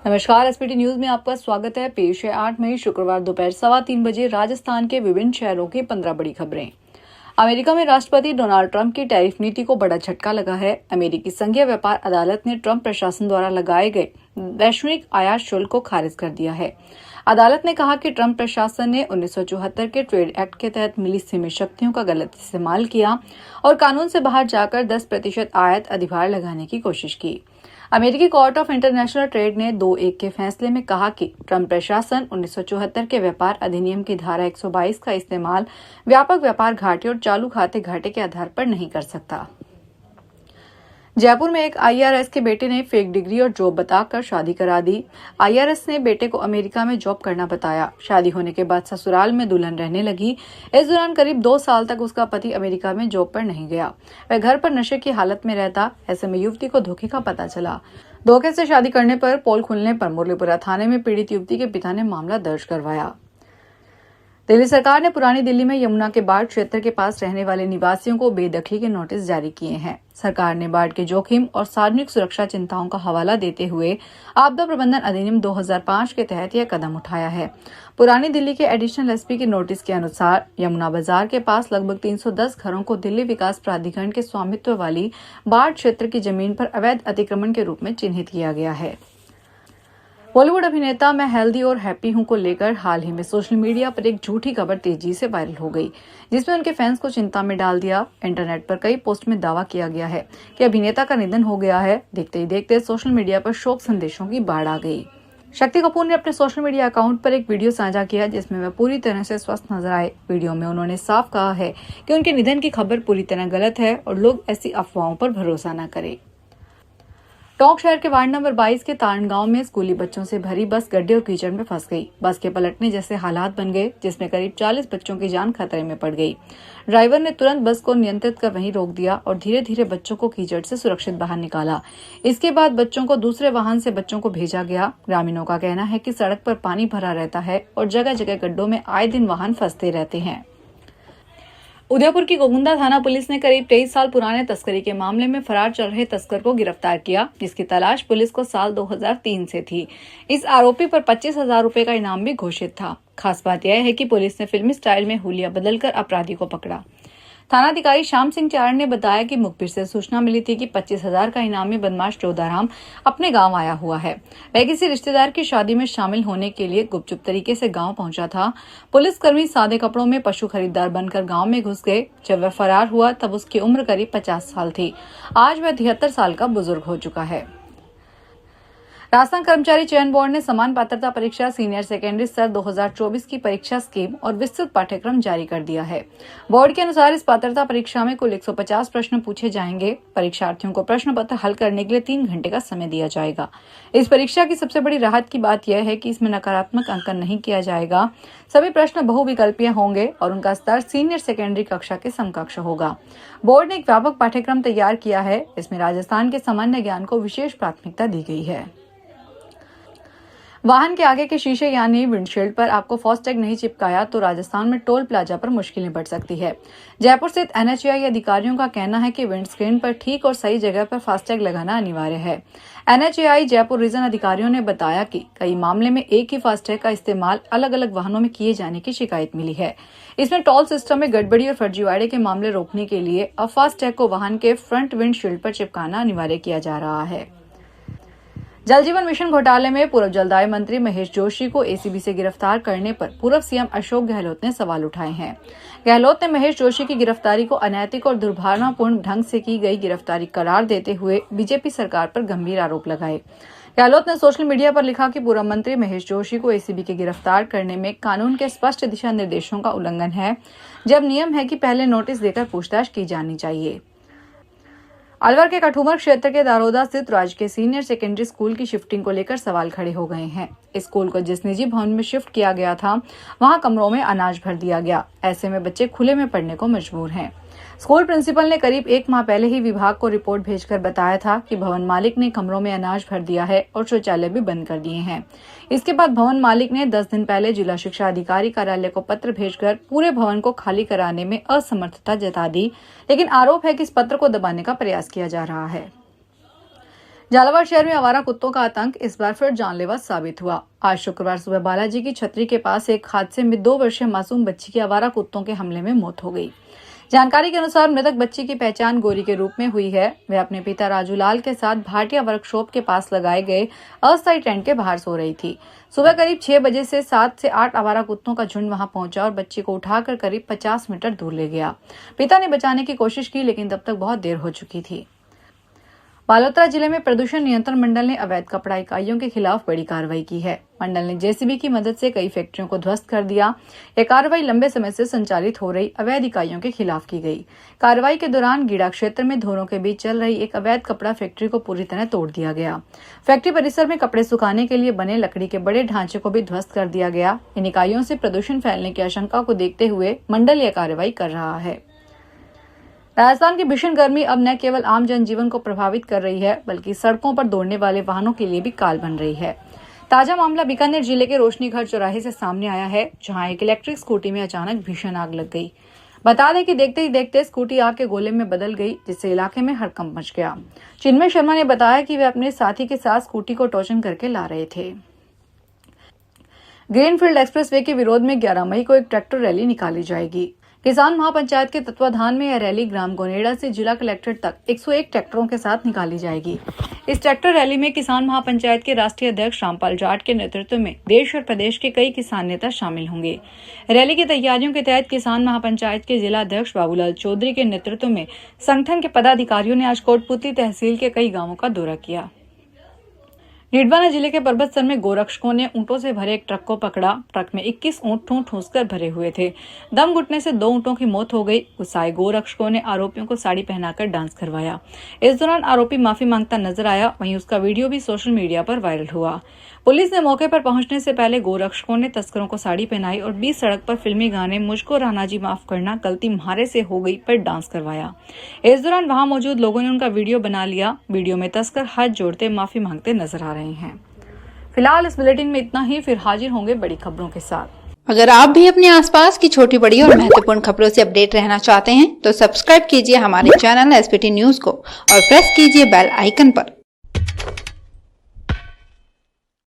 नमस्कार, SPT news में आपका स्वागत है। पेश है 8 मई शुक्रवार दोपहर 3:15 बजे राजस्थान के विभिन्न शहरों की 15 बड़ी खबरें। अमेरिका में राष्ट्रपति डोनाल्ड ट्रंप की टैरिफ नीति को बड़ा झटका लगा है। अमेरिकी संघीय व्यापार अदालत ने ट्रंप प्रशासन द्वारा लगाए गए वैश्विक आयात शुल्क को खारिज कर दिया है। अदालत ने कहा कि ट्रंप प्रशासन ने 1974 के ट्रेड एक्ट के तहत मिली सीमित शक्तियों का गलत इस्तेमाल किया और कानून से बाहर जाकर 10% आयात अधिभार लगाने की कोशिश की। अमेरिकी कोर्ट ऑफ इंटरनेशनल ट्रेड ने 2-1 के फैसले में कहा कि ट्रंप प्रशासन 1974 के व्यापार अधिनियम की धारा 122 का इस्तेमाल व्यापक व्यापार घाटे और चालू खाते घाटे के आधार पर नहीं कर सकता। जयपुर में एक आईआरएस के बेटे ने फेक डिग्री और जॉब बताकर शादी करा दी। आईआरएस ने बेटे को अमेरिका में जॉब करना बताया। शादी होने के बाद ससुराल में दुल्हन रहने लगी। इस दौरान करीब 2 साल तक उसका पति अमेरिका में जॉब पर नहीं गया। वह घर पर नशे की हालत में रहता। ऐसे में युवती को धोखे का पता चला। धोखे से शादी करने पर पोल खुलने पर मुरलीपुरा थाने में पीड़ित युवती के पिता ने मामला दर्ज करवाया। दिल्ली सरकार ने पुरानी दिल्ली में यमुना के बाढ़ क्षेत्र के पास रहने वाले निवासियों को बेदखली के नोटिस जारी किए हैं। सरकार ने बाढ़ के जोखिम और सार्वजनिक सुरक्षा चिंताओं का हवाला देते हुए आपदा प्रबंधन अधिनियम 2005 के तहत यह कदम उठाया है। पुरानी दिल्ली के एडिशनल एसपी के नोटिस के अनुसार यमुना बाजार के पास लगभग 310 घरों को दिल्ली विकास प्राधिकरण के स्वामित्व वाली बाढ़ क्षेत्र की जमीन पर अवैध अतिक्रमण के रूप में चिन्हित किया गया है। बॉलीवुड अभिनेता मैं हेल्दी और हैप्पी हूं को लेकर हाल ही में सोशल मीडिया पर एक झूठी खबर तेजी से वायरल हो गई, जिसमें उनके फैंस को चिंता में डाल दिया। इंटरनेट पर कई पोस्ट में दावा किया गया है कि अभिनेता का निधन हो गया है। देखते ही देखते सोशल मीडिया पर शोक संदेशों की बाढ़ आ गई। शक्ति कपूर ने अपने सोशल मीडिया अकाउंट पर एक वीडियो साझा किया, जिसमें वह पूरी तरह से स्वस्थ नजर आए। वीडियो में उन्होंने साफ कहा है कि उनके निधन की खबर पूरी तरह गलत है और लोग ऐसी अफवाहों पर भरोसा न करें। टोंक शहर के वार्ड नंबर 22 के तारण गांव में स्कूली बच्चों से भरी बस गड्ढे और कीचड़ में फंस गई। बस के पलटने जैसे हालात बन गए, जिसमें करीब 40 बच्चों की जान खतरे में पड़ गई। ड्राइवर ने तुरंत बस को नियंत्रित कर वहीं रोक दिया और धीरे धीरे बच्चों को कीचड़ से सुरक्षित बाहर निकाला। इसके बाद बच्चों को दूसरे वाहन से बच्चों को भेजा गया। ग्रामीणों का कहना है कि सड़क पर पानी भरा रहता है और जगह जगह गड्ढों में आए दिन वाहन फंसते रहते हैं। उदयपुर की गोगुंदा थाना पुलिस ने करीब 23 साल पुराने तस्करी के मामले में फरार चल रहे तस्कर को गिरफ्तार किया, जिसकी तलाश पुलिस को साल 2003 से थी। इस आरोपी पर 25,000 रुपए का इनाम भी घोषित था। खास बात यह है कि पुलिस ने फिल्मी स्टाइल में हुलिया बदलकर अपराधी को पकड़ा। थानाधिकारी श्याम सिंह चारण ने बताया कि मुखबिर से सूचना मिली थी कि 25,000 का इनामी बदमाश चौदाराम अपने गांव आया हुआ है। वह किसी रिश्तेदार की शादी में शामिल होने के लिए गुपचुप तरीके से गांव पहुंचा था। पुलिसकर्मी सादे कपड़ों में पशु खरीदार बनकर गांव में घुस गए। जब वह फरार हुआ तब उसकी उम्र करीब 50 साल थी। आज वह 73 साल का बुजुर्ग हो चुका है। राजस्थान कर्मचारी चयन बोर्ड ने समान पात्रता परीक्षा सीनियर सेकेंडरी स्तर 2024 की परीक्षा स्कीम और विस्तृत पाठ्यक्रम जारी कर दिया है। बोर्ड के अनुसार इस पात्रता परीक्षा में कुल 150 प्रश्न पूछे जाएंगे। परीक्षार्थियों को प्रश्न पत्र हल करने के लिए 3 घंटे का समय दिया जाएगा। इस परीक्षा की सबसे बड़ी राहत की बात यह है कि इसमें नकारात्मक अंकन नहीं किया जाएगा। सभी प्रश्न बहुविकल्पीय होंगे और उनका स्तर सीनियर सेकेंडरी कक्षा के समकक्ष होगा। बोर्ड ने एक व्यापक पाठ्यक्रम तैयार किया है। इसमें राजस्थान के सामान्य ज्ञान को विशेष प्राथमिकता दी गई है। वाहन के आगे के शीशे यानी विंडशील्ड पर आपको फास्टैग नहीं चिपकाया तो राजस्थान में टोल प्लाजा पर मुश्किलें बढ़ सकती है। जयपुर स्थित एनएचएआई अधिकारियों का कहना है कि विंड स्क्रीन पर ठीक और सही जगह पर फास्टैग लगाना अनिवार्य है। एनएचएआई जयपुर रीजन अधिकारियों ने बताया कि कई मामले में एक ही फास्टैग का इस्तेमाल अलग अलग वाहनों में किए जाने की शिकायत मिली है। इसमें टोल सिस्टम में गड़बड़ी और फर्जीवाड़े के मामले रोकने के लिए अब फास्टैग को वाहन के फ्रंट विंडशील्ड पर चिपकाना अनिवार्य किया जा रहा है। जल जीवन मिशन घोटाले में पूर्व जलदाय मंत्री महेश जोशी को एसीबी से गिरफ्तार करने पर पूर्व सीएम अशोक गहलोत ने सवाल उठाए हैं। गहलोत ने महेश जोशी की गिरफ्तारी को अनैतिक और दुर्भावनापूर्ण ढंग से की गई गिरफ्तारी करार देते हुए बीजेपी सरकार पर गंभीर आरोप लगाए। गहलोत ने सोशल मीडिया पर लिखा कि पूर्व मंत्री महेश जोशी को एसीबी के गिरफ्तार करने में कानून के स्पष्ट दिशा निर्देशों का उल्लंघन है, जब नियम है कि पहले नोटिस देकर पूछताछ की जानी चाहिए। अलवर के कठुमर क्षेत्र के दारोदा स्थित राजकीय सीनियर सेकेंडरी स्कूल की शिफ्टिंग को लेकर सवाल खड़े हो गए हैं। इस स्कूल को जिस निजी भवन में शिफ्ट किया गया था, वहां कमरों में अनाज भर दिया गया। ऐसे में बच्चे खुले में पढ़ने को मजबूर हैं। स्कूल प्रिंसिपल ने करीब 1 माह पहले ही विभाग को रिपोर्ट भेजकर बताया था कि भवन मालिक ने कमरों में अनाज भर दिया है और शौचालय भी बंद कर दिए हैं। इसके बाद भवन मालिक ने 10 दिन पहले जिला शिक्षा अधिकारी कार्यालय को पत्र भेजकर पूरे भवन को खाली कराने में असमर्थता जता दी, लेकिन आरोप है कि इस पत्र को दबाने का प्रयास किया जा रहा है। झालावाड़ शहर में आवारा कुत्तों का आतंक इस बार फिर जानलेवा साबित हुआ। आज शुक्रवार सुबह बालाजी की छतरी के पास एक हादसे में 2 वर्षीय मासूम बच्ची की आवारा कुत्तों के हमले में मौत हो गई। जानकारी के अनुसार मृतक बच्ची की पहचान गोरी के रूप में हुई है। वह अपने पिता राजूलाल के साथ भाटिया वर्कशॉप के पास लगाए गए अस्थायी टेंट के बाहर सो रही थी। सुबह करीब 6 बजे से 7 से 8 आवारा कुत्तों का झुंड वहां पहुंचा और बच्ची को उठाकर करीब 50 मीटर दूर ले गया। पिता ने बचाने की कोशिश की, लेकिन तब तक बहुत देर हो चुकी थी। बालोतरा जिले में प्रदूषण नियंत्रण मंडल ने अवैध कपड़ा इकाइयों के खिलाफ बड़ी कार्रवाई की है। मंडल ने जेसीबी की मदद से कई फैक्ट्रियों को ध्वस्त कर दिया। यह कार्रवाई लंबे समय से संचालित हो रही अवैध इकाइयों के खिलाफ की गई। कार्रवाई के दौरान गीड़ा क्षेत्र में धोरों के बीच चल रही एक अवैध कपड़ा फैक्ट्री को पूरी तरह तोड़ दिया गया। फैक्ट्री परिसर में कपड़े सुखाने के लिए बने लकड़ी के बड़े ढांचे को भी ध्वस्त कर दिया गया। इन इकाइयों से प्रदूषण फैलने की आशंका को देखते हुए मंडल यह कार्रवाई कर रहा है। राजस्थान की भीषण गर्मी अब न केवल आम जनजीवन को प्रभावित कर रही है, बल्कि सड़कों पर दौड़ने वाले वाहनों के लिए भी काल बन रही है। ताजा मामला बीकानेर जिले के रोशनीघर चौराहे से सामने आया है, जहां एक इलेक्ट्रिक स्कूटी में अचानक भीषण आग लग गई। बता दें कि देखते ही देखते स्कूटी आग के गोले में बदल गई, जिससे इलाके में हड़कंप मच गया। चिन्मय शर्मा ने बताया कि वे अपने साथी के साथ स्कूटी को टोचन करके ला रहे थे। ग्रीनफील्ड एक्सप्रेसवे के विरोध में 11 मई को एक ट्रैक्टर रैली निकाली जाएगी। किसान महापंचायत के तत्वाधान में यह रैली ग्राम गोनेड़ा से जिला कलेक्ट्रेट तक 101 ट्रैक्टरों के साथ निकाली जाएगी। इस ट्रैक्टर रैली में किसान महापंचायत के राष्ट्रीय अध्यक्ष रामपाल जाट के नेतृत्व में देश और प्रदेश के कई किसान नेता शामिल होंगे। रैली की तैयारियों के तहत किसान महापंचायत के जिला अध्यक्ष बाबूलाल चौधरी के नेतृत्व में संगठन के पदाधिकारियों ने आज कोटपुतली तहसील के कई गाँवों का दौरा किया। नीडवाना जिले के पर्वतसर में गोरक्षकों ने ऊंटों से भरे एक ट्रक को पकड़ा। ट्रक में 21 ऊंट ठूंस-कर भरे हुए थे। दम घुटने से 2 ऊंटों की मौत हो गई। गुस्साए गोरक्षकों ने आरोपियों को साड़ी पहनाकर डांस करवाया। इस दौरान आरोपी माफी मांगता नजर आया। वहीं उसका वीडियो भी सोशल मीडिया पर वायरल हुआ। पुलिस ने मौके पर पहुंचने से पहले गोरक्षकों ने तस्करों को साड़ी पहनाई और बीच सड़क पर फिल्मी गाने मुझको राणा जी माफ करना, गलती म्हारे से हो गई पर डांस करवाया। इस दौरान वहां मौजूद लोगों ने उनका वीडियो बना लिया। वीडियो में तस्कर हाथ जोड़ते माफी मांगते नजर आ रहे हैं। फिलहाल इस बुलेटिन में इतना ही। फिर हाजिर होंगे बड़ी खबरों के साथ। अगर आप भी अपने आसपास की छोटी बड़ी और महत्वपूर्ण खबरों से अपडेट रहना चाहते हैं तो सब्सक्राइब कीजिए हमारे चैनल एसपीटी न्यूज को और प्रेस कीजिए बेल आइकन पर।